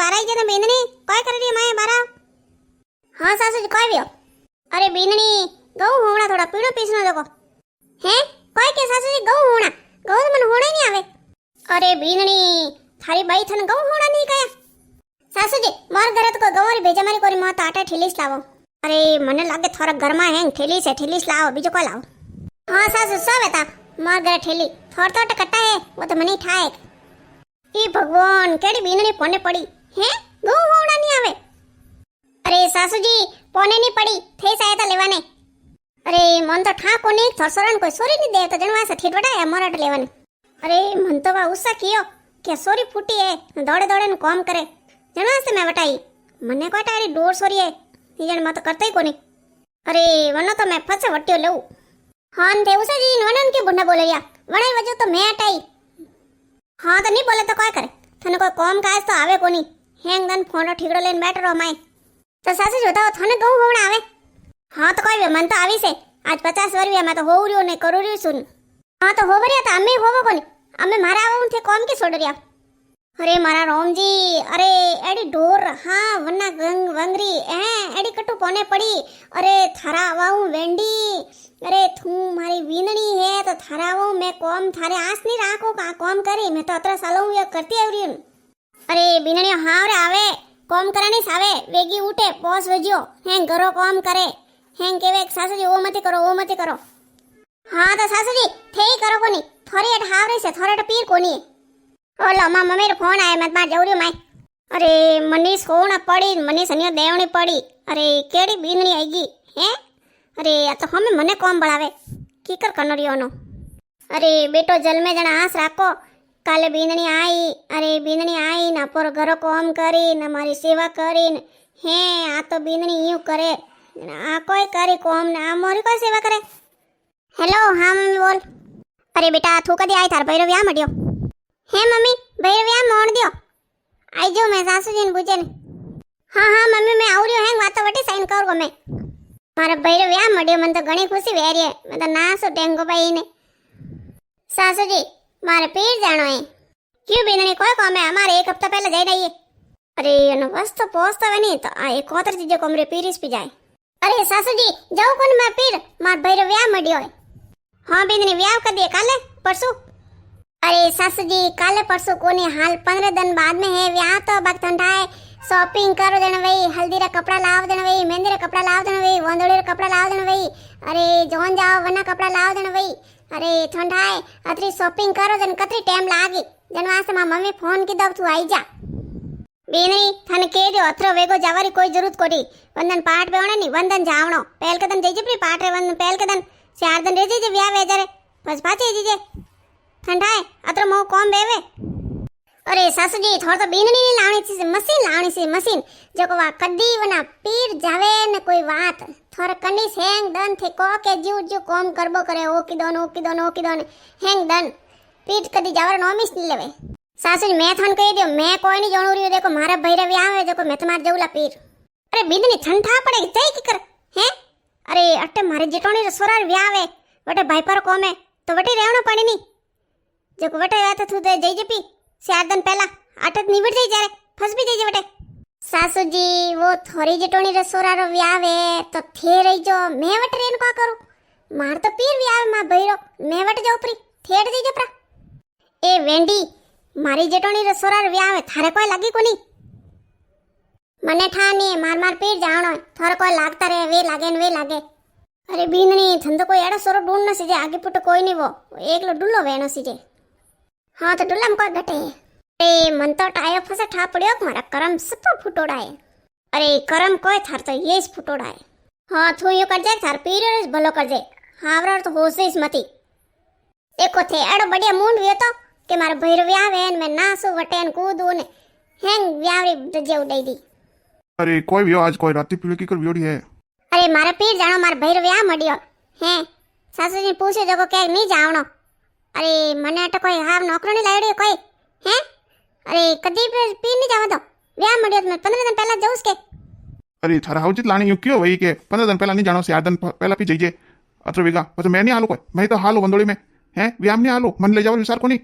बारा आई जने बीननी काय कर रही है मैं बारा। हाँ सासू जी काय व्यो। अरे बीननी गऊ होना थोड़ा पीड़ो पीसनो देखो हैं काय के सासू जी गऊ होना मन होना नहीं आवे। अरे बीननी थारी बाई थन गऊ होना नहीं कया सासू जी मार घरे तो गवारी भेजा मारी कोरी मां आटा ठेलीस लावो। अरे मने लागे थोड़ा घर में है ठेलीस लाओ बीजो को लाओ। हाँ सासू सब है ता मार घरे ठेली थोड़ा तो कट्टा है वो तो मनी ठाए। ई भगवान केड़ी बीननी पोने पड़ी हैं गऊ होना नहीं आवे। अरे सासू जी पोने नहीं पड़ी थे सहायता लेवाने। अरे मन तो ठा कोनी थरसरन कोई सोरी नहीं दे तो जनवा से ठीटवटा है मोरट लेवाने। अरे मन तो वा उस्सा कियो के सोरी फूटी है दौड़े दौड़े न काम करे जनवा से मैं बटाई मने कोई टारी डोर सोरी है निजन मा तो करते ही कोनी। अरे वनो तो मैं फसे वट्टियो लेऊ। हां ते उसा जी वनन के बुंडा बोले या वणे वजो तो मैं हटाई। हां तो नहीं बोले तो काय करे थने कोई काम काज तो आवे कोनी हेंग दन फोन ठीकड़ो लेन बैठ रो माई तो सासू जी बताओ थने गऊ होवण आवे। हाँ तो कोई मन तो आवी से आज 50 वर्ष मैं तो होवरियो ने करूरियो सुन। हाँ तो होवरिया तो अम्मे होवो कोनी अम्मे मारा आવું थे कॉम के छोड़रिया। अरे मारा रोम जी अरे एडी डोर हाँ वन्ना गंग वंगरी एडी कटु कोने पड़ी। अरे थारा आवाऊ वेंडी अरे तू मारी वीननी है तो थारा आवाऊ मैं कॉम थारे आस नहीं राखो का कॉम करी मैं तो अतरा सालों ये करती आवरी। अरे बीननी हाँ रे आवे कॉम करानी सावे वेगी उठे पॉस वजियो हैं घरो कॉम करे हैं केवे सासू जी वो मत करो। हाँ तो सासू जी थे ही करो कोनी थोड़ी एट हावरे से थोड़ा पीर कोनी। ओलो मां मम्मी रो फोन आया मत मार जवरियो माई। अरे मनीष होना पड़ी मनीष अनियो देवणी पड़ी। अरे केड़ी बीननी आईगी हैं। अरे आ तो हमें मने कॉम बढ़ावे कीकर कनरियो नो। अरे बेटो जल में जना आस राखो काले बीननी आई। अरे बीननी आई ना पर घरो कॉम करी ना मारी सेवा करी हैं आ तो बीननी यूं करे आ कोई करी कॉम ना मोरी कोई सेवा करे। हेलो हाँ मम्मी बोल। अरे बेटा थू कदी आई थार भैरव व्याह मड्यो हे मम्मी भैरव व्याह मोड़ दियो आई जो मैं सासू जी ने पूछे ने। हाँ मम्मी मैं आउ रही हूं वातो वटी साइन कर गो मैं मारा भैरव व्याह मड्यो मन तो घणी खुशी वेरी है मैं तो ना सो टेंगो भाई ने। सासू जी मारे पीर जानो है क्यों बीननी कोई काम है हमारे एक हफ्ता पहले जाई रही है। अरे अन वस्त पोस्ता वे नहीं तो आ एक कोतर चीजे को मेरे पीरिस पी जाए। अरे सासू जी जाओ कोन मैं पीर मार भैरव व्याह मड्यो है। हाँ बीननी व्याह कर दिए काले परसों। अरे सासू जी काले परसों कोनी हाल 15 दिन बाद में है व्याह तो बाग ठंडा है शॉपिंग करो देना वही हल्दी रा कपड़ा लाव देना वही मेहंदी रा कपड़ा लाव देना वही वंदोड़ी रा कपड़ा लाव देना वही। अरे जोन जाओ वना कपड़ा लाव देना वही। अरे ठंडा है अतरी शॉपिंग करो देन कतरी टाइम लागी जन वास्ते मां मम्मी फोन की दब तू आई जा। बीननी थने के दियो अथरो वेगो जावारी कोई जरूरत कोडी वंदन पाठ बेवणे नी वंदन जावणो पहल कदन जईजे प्री पाठ रे वंदन पहल कदन 4 दिन रह जीजे व्याह वेजरे बस पाचे जीजे ठंडा है अतरो मो कॉम बेवे। अरे सासू जी थोड़ा तो बीननी नहीं लावणी सी मशीन जो को वा कदी वना पीर जावे न कोई बात थोड़ा कनी हेंग दन थे को के जू कॉम करबो करे ओ की दोन हेंग दन पीर कदी जावर नोमिस नहीं लेवे। सासू जी मैं थन कह दियो मैं कोई नहीं जोणू रियो देखो मारा भैरव व्याह है जो मैं तुम्हार जऊला पीर। अरे बीननी ठंडा पड़े जई की कर हैं। अरे अट्टे मारे जेटोनी रे सोरार व्याह है वटे भाई पर कोमे तो वटे रेवणो पड़ी नी जो वटे आते थू दे जई जपी 4 दिन पहला आटत निवट जाई जारे फस भी जाई वटे। सासू जी वो थोड़ी जेटोनी रे सोरार व्याह है तो थे रही जो मैं वटे रेन का करू मार तो पीर व्याह मा भैरो मैं वटे जाऊ प्री थेड़ दई जपरा। ए वेंडी मारी जेटोनी रे सोरार व्याह है थारे कोई लागी कोनी मने ठानी मार पीर जावणो थारे कोई लागता रे वे लागे। अरे बीननी थन तो कोई एड़ो सोरो ढूंढ न सीजे आगे पुट कोई नहीं वो एकलो डुल्लो वेणो सीजे। हाँ तो डुल्ला में कोई घटे है। अरे मन तो टायो फसे ठा पड़ियो मारा करम सपो फुटोड़ा है। अरे करम कोई थार तो ये फुटोड़ा है। हाँ तू यो कर जाए थार पीरियड भलो कर जाए हावरा तो होशिस मती एको थे एड़ो बढ़िया मूंड वियो तो के मारा भैरव व्याह वेन मैं नासू वटेन कूदू ने हेंग व्यावरी दजे उड़ाई दी। अरे कोई व्यो आज कोई राती पीले की कर व्योड़ी है। अरे मारा पीर जानो मार भैरव व्याह मड्यो हैं सासू जी पूछे जो को के नहीं जावणो। अरे मने अट कोई हाव नौकरो नहीं लायड़ो कोई हैं। अरे कदी पीर नहीं जावा दो व्याह मड्यो मैं 15 दिन पहला जाऊस के। अरे थारा हाउजित लाणी यू क्यों वही के 15 दिन पहला नहीं जानो 4 दिन पहला पी जाइए अत्र वेगा तो मैं नहीं हालो कोई मैं तो हालो वंदोड़ी में हैं व्याम नहीं हालो मन ले जाओ विचार को नहीं।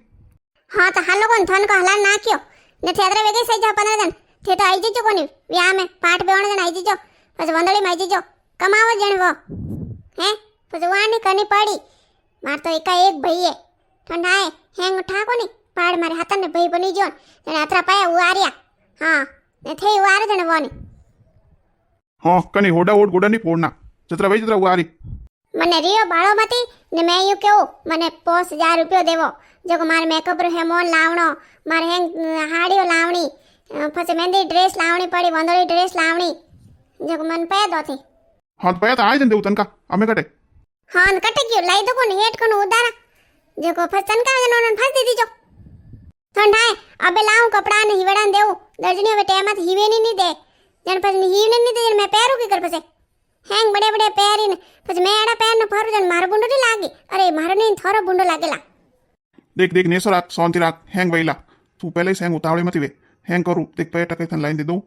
हाँ तो हालो कोन थन को हलान ना क्यों ने थेदरे वेगे सही जा 15 दिन તે તો આવી જજો કોની વ્યા મેં પાઠ બેવણ જણ આવી જજો પછી વંદળીમાં આવી જજો કમાવો જણવો હે પછી વાની કની પડી માર તો એકા એક ભાઈએ ઠંડાએ હેંગ ઠાકો ની પાડ મારે હાથને ભાઈ બની ગયો ને આતરા પાયા ઉઆર્યા હા ને થઈ ઉઆરે જણ વોની હા કની હોડા ઓડ ગોડા ની ફોડના જતરા ભાઈ જતરા ઉઆરી મને રિયો બાળોમાંથી ને મેં એવું કેવું મને 5000 રૂપિયો દેવો જો મારે મેકઅપ રો હેમોન લાવણો મારે હેંગ હાડીઓ લાવણી પછી મહેંદી ડ્રેસ લાવણી પડી વંદોળી ડ્રેસ લાવણી જો મને પે દોથી હા તો પયા તો આઈ જન દેવું તનકા અમે કટે હા ને કટે ગયો લઈ દો કોને હેટ કોને ઉદારા જો કો ફસ તનકા જનો ફસ દીધી જો ઠંડાય અબે લાવું કપડા ને હીવડાને દેવું દર્જની હવે ટેમાં હીવેની ની દે જણ પછી હીવને ની દે મેં પહેરું કે કર પછી હેંગ બડે બડે પહેરીને પછી મેં એડા પહેરને ફરું જણ મારો બુંડો ની લાગી અરે મારો નહીં થોરો બુંડો લાગેલા દેખ દેખ નેસો રાખ શાંતિ રાખ હેંગ વઈલા તું પહેલે હેંગ ઉતાવળી મતી વે હેંગ કરું દેખ પે ટકે તને લાઈન દે દઉં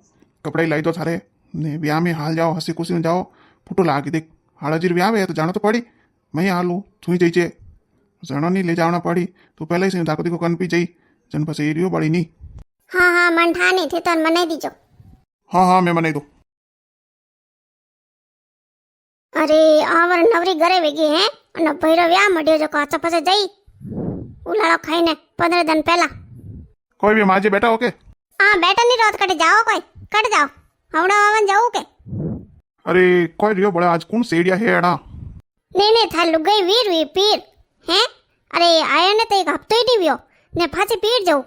કપડાઈ લાઈ દો થારે ને વ્યાહ में हाल जाओ हंसी खुशी में जाओ फुटो लागी देख हाड़ाजीर व्याह है तो जानो तो पड़ी मैं हालू थूई जाइए जनो नहीं ले जाना पड़ी तू पहले से धाको देखो कन पी जाई जन पास एरियो बड़ी नहीं હા હા મન ઠાની થે તન મને દીજો हाँ हाँ मैं मनाई दो અરે આવર નવરી ઘરે વેગી હે અને ભૈરો વ્યા મળ્યો જો કાચો પાસે જઈ ઉલાળો ખાઈને 15 દિન પહેલા कोई भी माजे बैठा हो के હા બેટા ની રોત કટે જાઓ કોઈ કટ જાઓ હવડા વાવન જાવું કે अरे कोई रियो बड़ा आज कौन सेड़िया है अड़ा ને ને થા લુગઈ વીર વી પીર હે અરે આયો ને તો એક હપ્તો ઈ વ્યો ને પાછી પીર જવું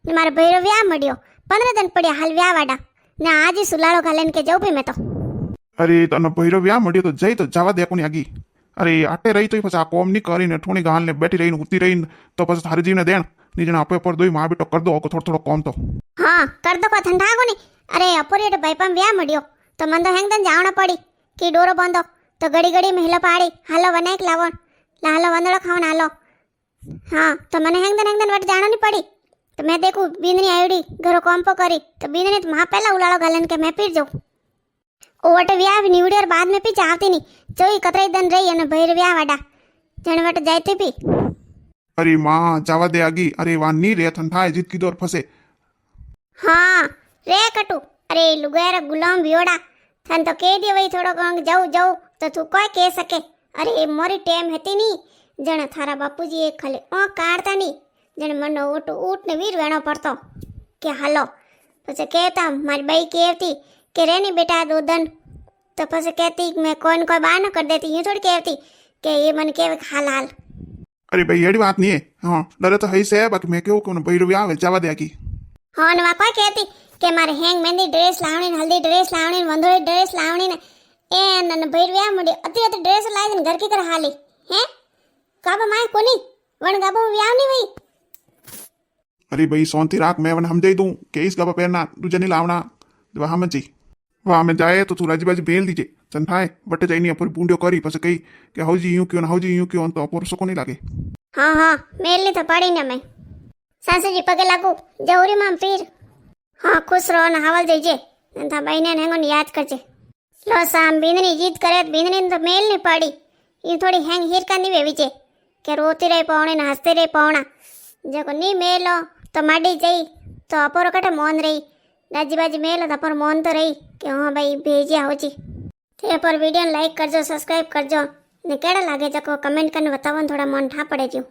ને મારે ભૈરો વ્યા મળ્યો 15 દિન પડ્યા હાલ વ્યા વાડા ને આજે સુલાળો ઘાલેન કે જવું પી મેં તો अरे तने भैरव व्याह मळ्यो तो जई तो जावा दे कोनी आगी अरे आटे रही तो पछा कोम नी करीने ठोणी गाल ने बैठी रहीने उती रहीने तो पछा थारी जीवने देण नी जण आपे पर दोई मां बेटो कर दो को थोड़ो थोड़ो कोम तो હા કર દો કો ઠંડા કોની અરે અપોરેટ ભાઈ પણ વ્યા મળ્યો તો મન તો હેંગ તન જાવણા પડી કે ડોરો બાંધો તો ઘડી ઘડી મહિલા પાડી હાલો વનાઈક લાવો હાલો વંદળો ખાવણ હાલો હા તો મને હેંગ તન વટ જાણો ની પડી તો મેં દેખું બીંદની આઈડી ઘરો કોમ્પો કરી તો બીંદની તો માં પહેલા ઉલાળો ગાલન કે મેં પીર જાઉં ઓવટ વ્યા નીવડ્યો બાદ મેં પી આવતી ની જોઈ કતરાઈ દન રહી અને ભૈર વ્યા વાડા જણ વટ જાયતી પી अरे मां जावा दे आगी अरे वा नी रे ठंडा जीत की दौर फसे હા રે કટુ અરે લુગારા ગુલામ વિયોડા થન તો કે દે વઈ થોડો કંગ જાઉં જાઉં તો તું કોઈ કહે શકે અરે એ મોરી ટેમ હતી ની જણ થારા બાપુજી એ ખલે કાઢતા ની જણ મનો ઊટ ને વીર વેણો પડતો કે હાલો પછી કહેતા મારી બાઈ કહેતી કે રેની બેટા દોદન તો પછી કહેતી મેં કોઈ બહાર ન કરી દેતી હું થોડી કહેતી કે એ મને કહેવે હાલ હાલ अरे भाई येड़ी बात नहीं है हाँ डरे तो है से है बाकी मैं क्यों को भैरव व्याह जावा दे आगी હા ને વા કોઈ કહેતી કે મારે હેંગ મહેંદી ડ્રેસ લાવણી ને હલ્દી ડ્રેસ લાવણી ને વંધોળી ડ્રેસ લાવણી ને એ નન ભૈર વ્યા મળી અતિ અતિ ડ્રેસ લાવી ને ઘર કી કર હાલી હે કાબા માય કોની વણ ગાબો વ્યાવ ની વઈ अरे भाई सोनती राख मैं वन समझाई दूं के इस गबा पहनना तुझे नहीं लावना वहां में जी वहां में जाए तो तू राजी बाजी बेल दीजिए चंदाए बटे जाइनी अपर बूंडियो करी पसे कही कि हौजी यूं क्यों हौजी यूं क्यों तो अपर सको नहीं लागे હા હા મેલ ની તો પડી ને મેં સાસુજી પગે લાગુ જવરી માં પીર હા ખુશ રહો ને હાવલ જઈજે નંતા બાઈને હેંગો ને યાદ કરજે લો સામ બીંદની જીત કરે બીંદની તો મેલ ની પડી એ થોડી હેંગ હીરકા ની વેવી છે કે રોતી રહી પૌણી ને હસતી રહી પૌણા જો ની મેલો તો માડી જઈ તો અપરો કટે મોન રહી દાજી બાજી મેલો તો અપર મોન તો રહી કે હા ભાઈ ભેજ્યા હોજી તે પર વિડીયો લાઈક કરજો સબસ્ક્રાઇબ કરજો ને કેડા લાગે જકો કમેન્ટ કરીને બતાવો થોડા મન ઠા પડે જો